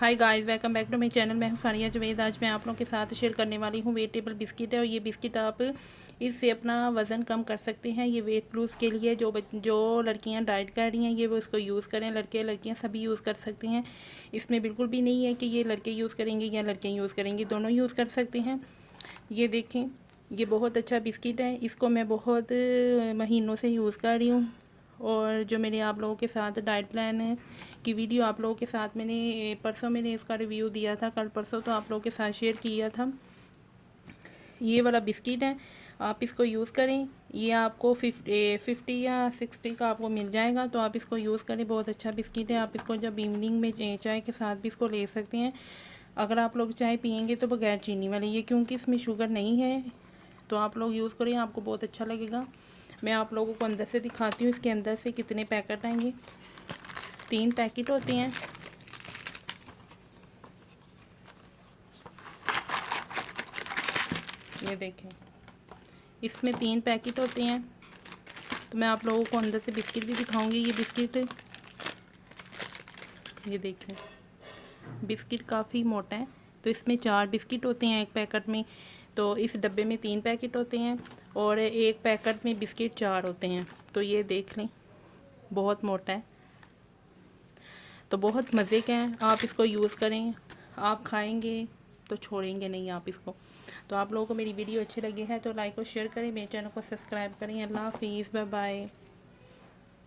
Hi guys, welcome back to my channel. मैं हूं फारिया जवेद। आज मैं आप लोगों के साथ शेयर करने वाली हूं वेजिटेबल बिस्किट है। और ये बिस्किट आप इससे अपना वज़न कम कर सकते हैं। ये वेट लूज़ के लिए जो लड़कियां डाइट कर रही हैं ये वो इसको यूज़ करें। लड़के लड़कियां सभी यूज़ कर सकते हैं। इसमें बिल्कुल भी नहीं है कि ये लड़के यूज़ करेंगे या लड़कियाँ यूज़ करेंगी, दोनों यूज़ कर सकते हैं। ये देखें, ये बहुत अच्छा बिस्किट है। इसको मैं बहुत महीनों से यूज़ कर रही हूँ। और जो मेरे आप लोगों के साथ डाइट प्लान की वीडियो आप लोगों के साथ मैंने परसों मैंने इसका रिव्यू दिया था, कल परसों तो आप लोगों के साथ शेयर किया था। ये वाला बिस्किट है, आप इसको यूज़ करें। ये आपको 50 या 60 का आपको मिल जाएगा, तो आप इसको यूज़ करें। बहुत अच्छा बिस्किट है। आप इसको जब इवनिंग में चाय के साथ भी इसको ले सकते हैं। अगर आप लोग चाय पियेंगे तो बगैर चीनी वाली, ये क्योंकि इसमें शुगर नहीं है, तो आप लोग यूज़ करें, आपको बहुत अच्छा लगेगा। मैं आप लोगों को अंदर से दिखाती हूँ इसके अंदर से कितने पैकेट आएंगे। 3 पैकेट होते हैं। ये देखें, इसमें 3 पैकेट होते हैं। तो मैं आप लोगों को अंदर से बिस्किट भी दिखाऊंगी। ये बिस्किट, ये देखें, बिस्किट काफ़ी मोटा है। तो इसमें 4 बिस्किट होते हैं एक पैकेट में। तो इस डब्बे में 3 पैकेट होते हैं और एक पैकेट में बिस्किट 4 होते हैं। तो ये देख लें, बहुत मोटा है, तो बहुत मज़े का है। आप इसको यूज़ करें, आप खाएंगे तो छोड़ेंगे नहीं आप इसको। तो आप लोगों को मेरी वीडियो अच्छी लगी है तो लाइक और शेयर करें, मेरे चैनल को सब्सक्राइब करें। अल्लाह हाफिज़, बाय बाय।